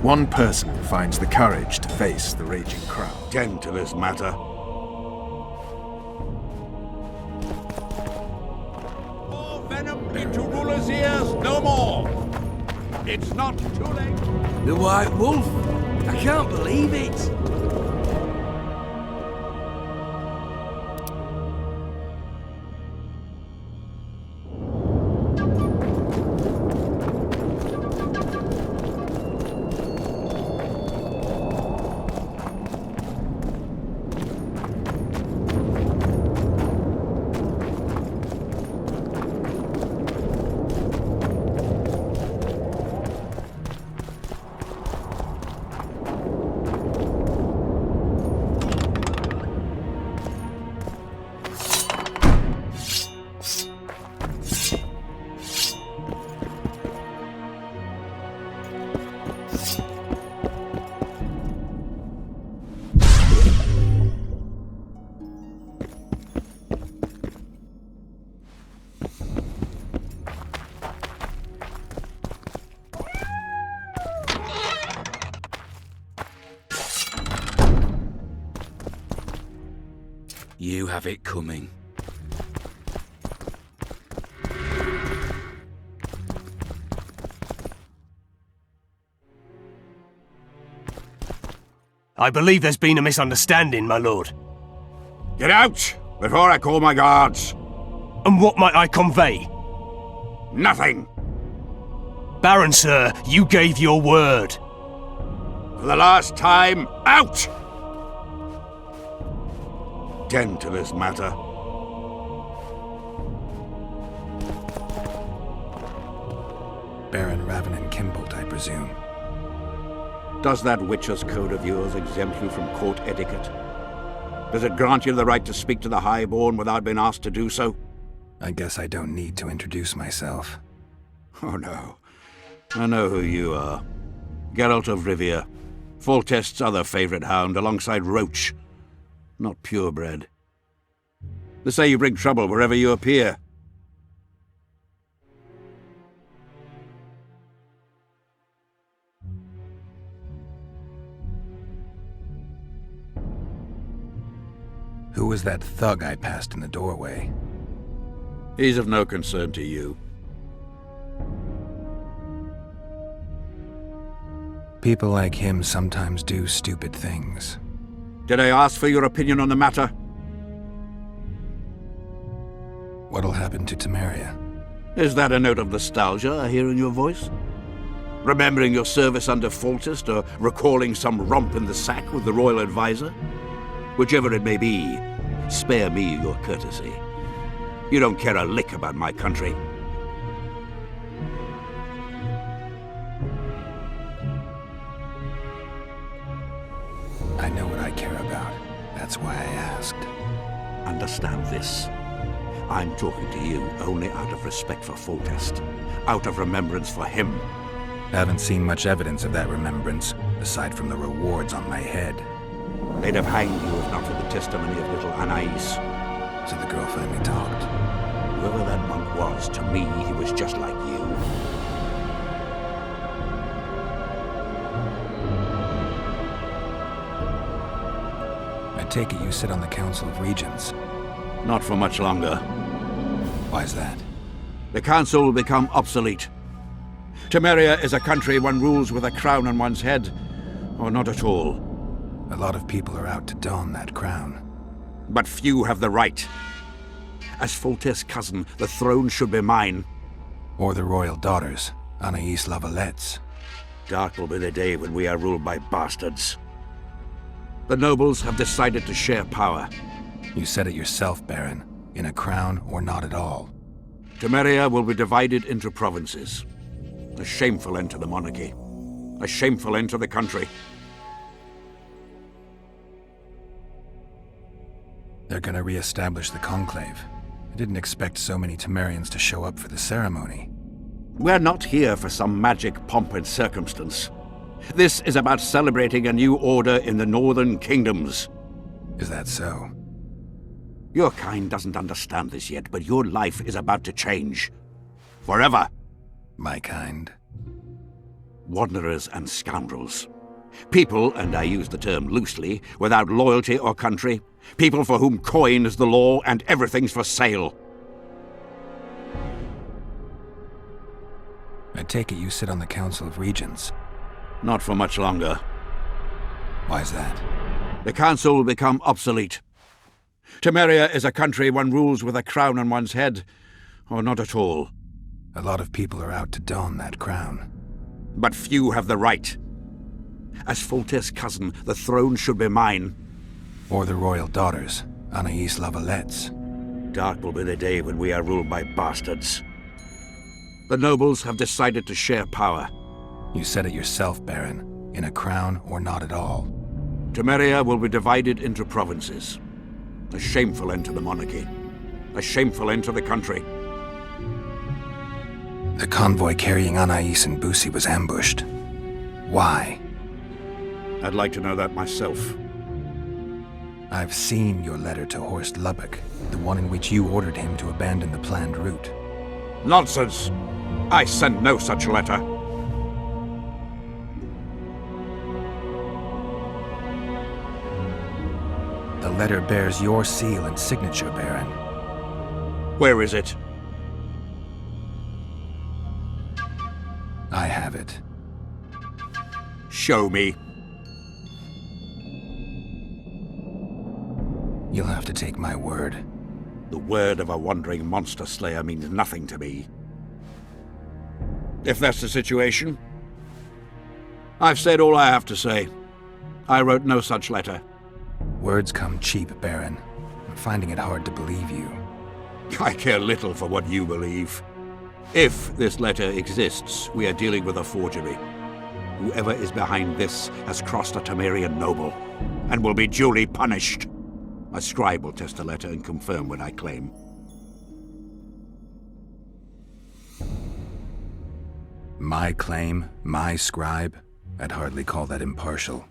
one person finds the courage to face the raging crowd. Tend to this matter. More venom into rulers' ears, no more! It's not too late. The White Wolf? I can't believe it! You have it coming. I believe there's been a misunderstanding, my lord. Get out, before I call my guards. And what might I convey? Nothing. Baron, sir, you gave your word. For the last time, out! Tend to this matter. Baron Ravenin Kimbolt, I presume. Does that Witcher's code of yours exempt you from court etiquette? Does it grant you the right to speak to the Highborn without being asked to do so? I guess I don't need to introduce myself. Oh no. I know who you are. Geralt of Rivia. Foltest's other favorite hound alongside Roche. Not purebred. They say you bring trouble wherever you appear. Who was that thug I passed in the doorway? He's of no concern to you. People like him sometimes do stupid things. Did I ask for your opinion on the matter? What'll happen to Temeria? Is that a note of nostalgia I hear in your voice? Remembering your service under Foltest, or recalling some romp in the sack with the royal advisor? Whichever it may be, spare me your courtesy. You don't care a lick about my country. I know what I care about. That's why I asked. Understand this. I'm talking to you only out of respect for Foltest, out of remembrance for him. Haven't seen much evidence of that remembrance, aside from the rewards on my head. They'd have hanged you if not for the testimony of little Anais. So the girl finally talked. Whoever that monk was, to me, he was just like you. I take it you sit on the Council of Regents. Not for much longer. Why's that? The council will become obsolete. Temeria is a country one rules with a crown on one's head, or not at all. A lot of people are out to don that crown. But few have the right. As Foltest's cousin, the throne should be mine. Or the royal daughters, Anais Lavalette's. Dark will be the day when we are ruled by bastards. The nobles have decided to share power. You said it yourself, Baron. In a crown or not at all. Temeria will be divided into provinces. A shameful end to the monarchy. A shameful end to the country. They're gonna re-establish the Conclave. I didn't expect so many Temerians to show up for the ceremony. We're not here for some magic pomp and circumstance. This is about celebrating a new order in the northern kingdoms. Is that so? Your kind doesn't understand this yet, but your life is about to change. Forever. My kind? Wanderers and scoundrels. People, and I use the term loosely, without loyalty or country. People for whom coin is the law and everything's for sale. I take it you sit on the Council of Regents. Not for much longer. Why's that? The council will become obsolete. Temeria is a country one rules with a crown on one's head, or not at all. A lot of people are out to don that crown. But few have the right. As Foltest's cousin, the throne should be mine. Or the royal daughters, Anais Lavalettes. Dark will be the day when we are ruled by bastards. The nobles have decided to share power. You said it yourself, Baron. In a crown or not at all. Temeria will be divided into provinces. A shameful end to the monarchy. A shameful end to the country. The convoy carrying Anais and Busi was ambushed. Why? I'd like to know that myself. I've seen your letter to Horst Lubbock, the one in which you ordered him to abandon the planned route. Nonsense! I sent no such letter. The letter bears your seal and signature, Baron. Where is it? I have it. Show me. You'll have to take my word. The word of a wandering monster slayer means nothing to me. If that's the situation, I've said all I have to say. I wrote no such letter. Words come cheap, Baron. I'm finding it hard to believe you. I care little for what you believe. If this letter exists, we are dealing with a forgery. Whoever is behind this has crossed a Temerian noble, and will be duly punished. A scribe will test the letter and confirm what I claim. My claim, my scribe? I'd hardly call that impartial.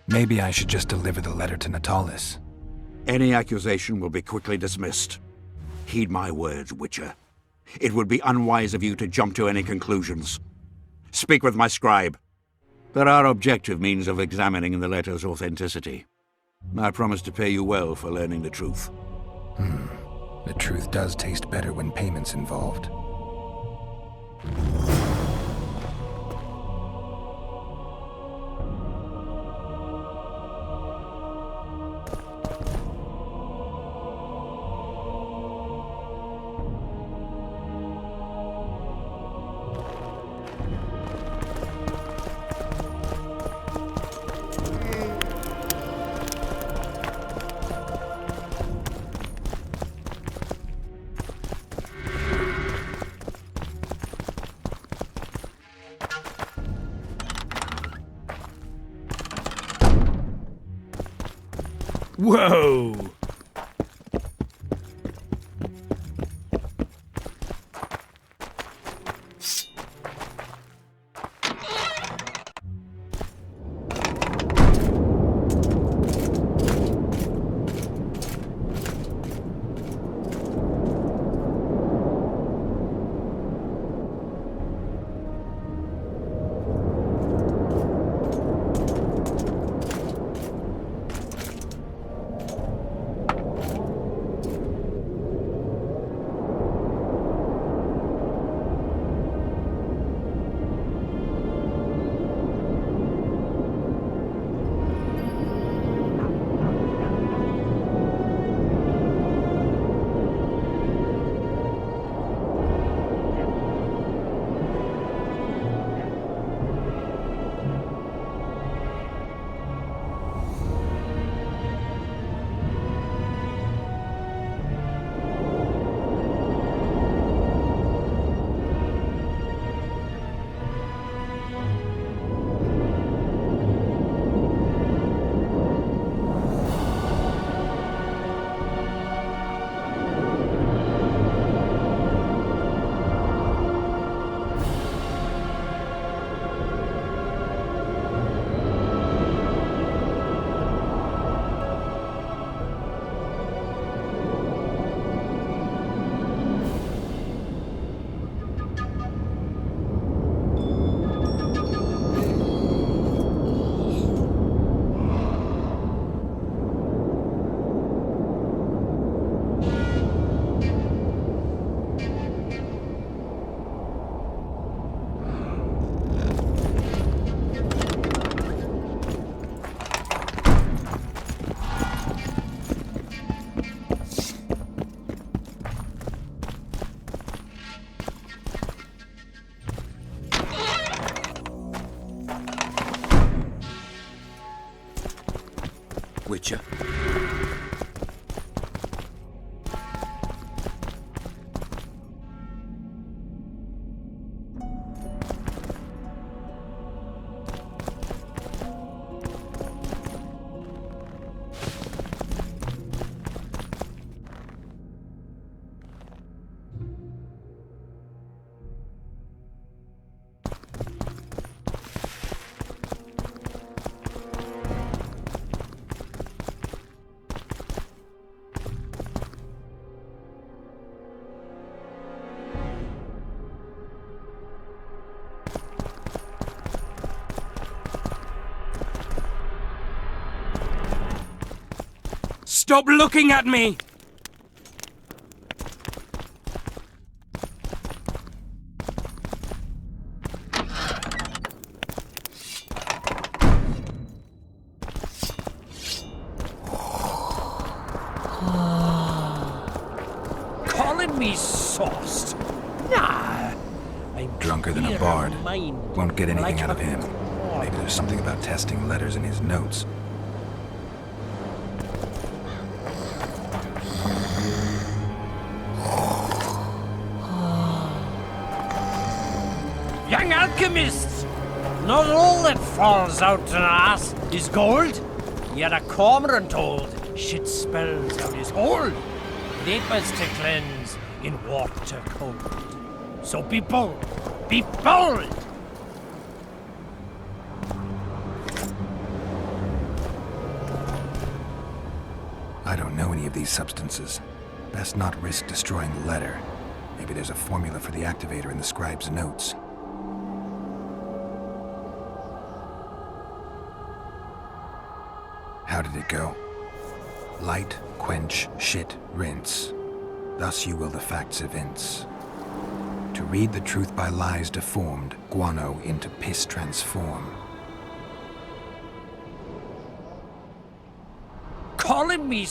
Maybe I should just deliver the letter to Natalis. Any accusation will be quickly dismissed. Heed my words, Witcher. It would be unwise of you to jump to any conclusions. Speak with my scribe. There are objective means of examining the letter's authenticity. I promise to pay you well for learning the truth. The truth does taste better when payment's involved. Whoa! Witcher. Stop looking at me! Calling me sauced? Nah. I'm Drunker than a clear bard. of mind, Won't get anything like out of a him. clod. Maybe there's something about testing letters in his notes. Young alchemists! Not all that falls out an ass is gold. Yet a cormorant told shit spells out his hold. Vapors to cleanse in water cold. So be bold, be bold! I don't know any of these substances. Best not risk destroying the letter. Maybe there's a formula for the activator in the scribe's notes. How did it go? Light, quench, shit, rinse. Thus you will the facts evince. To read the truth by lies deformed, guano into piss transform. Calling me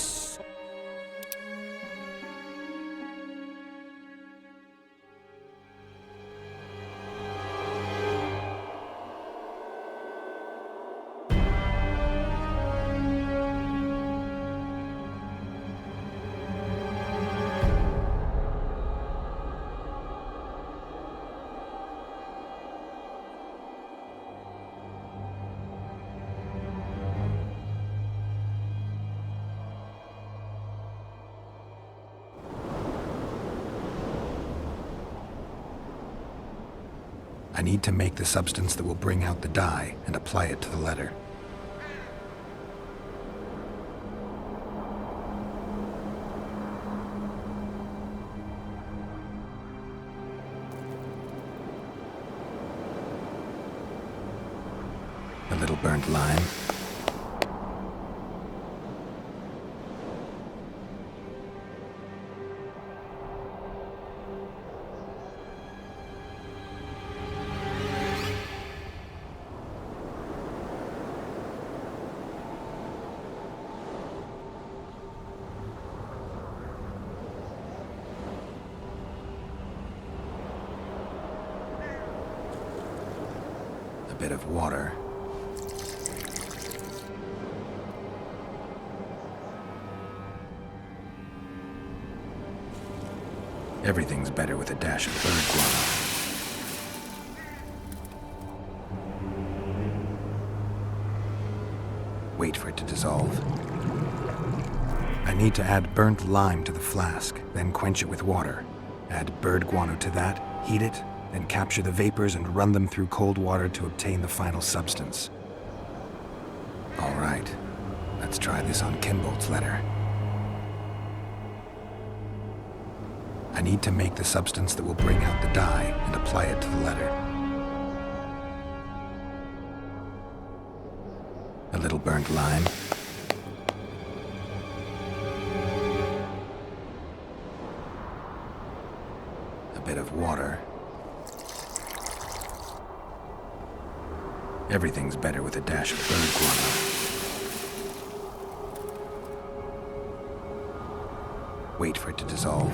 I need to make the substance that will bring out the dye and apply it to the letter. A little burnt lime. A bit of water. Everything's better with a dash of bird guano. Wait for it to dissolve. I need to add burnt lime to the flask, then quench it with water. Add bird guano to that, heat it, then capture the vapors and run them through cold water to obtain the final substance. All right, let's try this on Kimbolt's letter. I need to make the substance that will bring out the dye and apply it to the letter. A little burnt lime. A bit of water. Everything's better with a dash of bird guano. Wait for it to dissolve.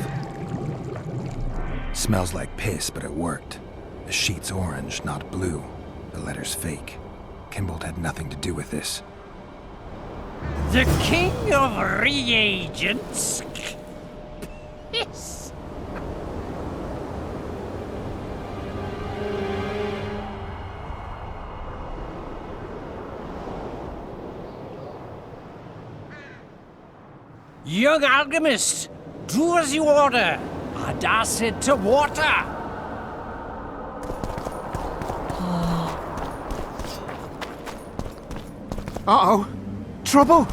Smells like piss, but it worked. The sheet's orange, not blue. The letter's fake. Kimbolt had nothing to do with this. The king of reagents? Yes. Young alchemist, do as you order. Add acid to water. Uh-oh. Trouble?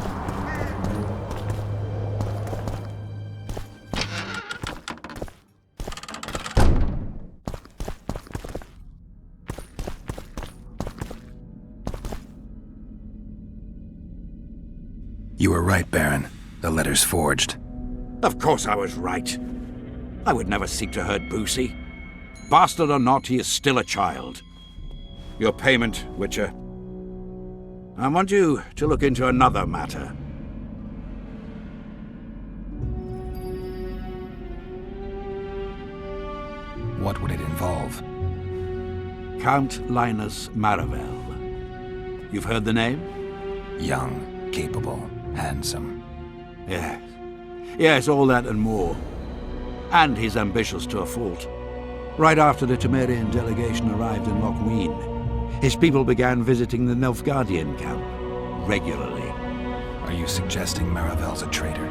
You were right, Baron. The letter's forged. Of course I was right. I would never seek to hurt Boosie. Bastard or not, he is still a child. Your payment, Witcher. I want you to look into another matter. What would it involve? Count Linus Maravel. You've heard the name? Young, capable, handsome. Yes. Yes, all that and more. And he's ambitious to a fault. Right after the Temerian delegation arrived in Lochween, his people began visiting the Nilfgaardian camp regularly. Are you suggesting Maravel's a traitor?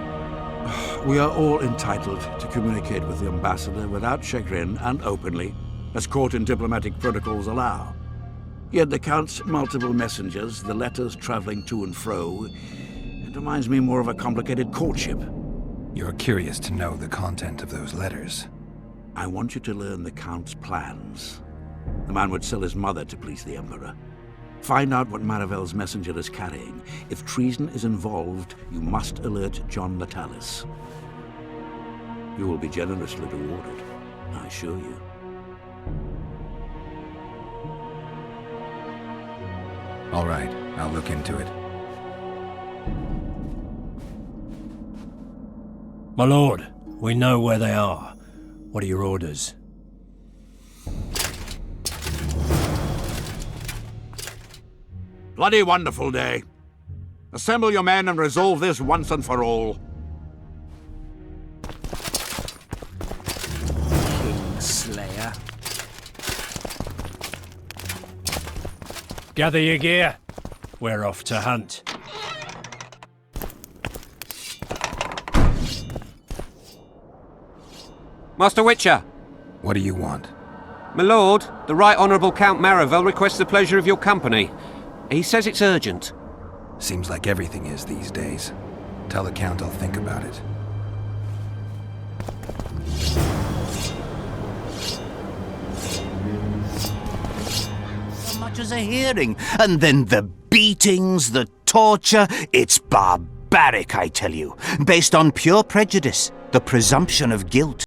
We are all entitled to communicate with the ambassador without chagrin and openly, as court and diplomatic protocols allow. Yet the Count's multiple messengers, the letters traveling to and fro, it reminds me more of a complicated courtship. You're curious to know the content of those letters. I want you to learn the Count's plans. The man would sell his mother to please the Emperor. Find out what Maravel's messenger is carrying. If treason is involved, you must alert John Natalis. You will be generously rewarded, I assure you. All right, I'll look into it. My lord, we know where they are. What are your orders? Bloody wonderful day. Assemble your men and resolve this once and for all. Kingslayer. Gather your gear. We're off to hunt. Master Witcher! What do you want? My lord, the Right Honourable Count Maravel requests the pleasure of your company. He says it's urgent. Seems like everything is these days. Tell the Count I'll think about it. So much as a hearing, and then the beatings, the torture. It's barbaric, I tell you. Based on pure prejudice, the presumption of guilt.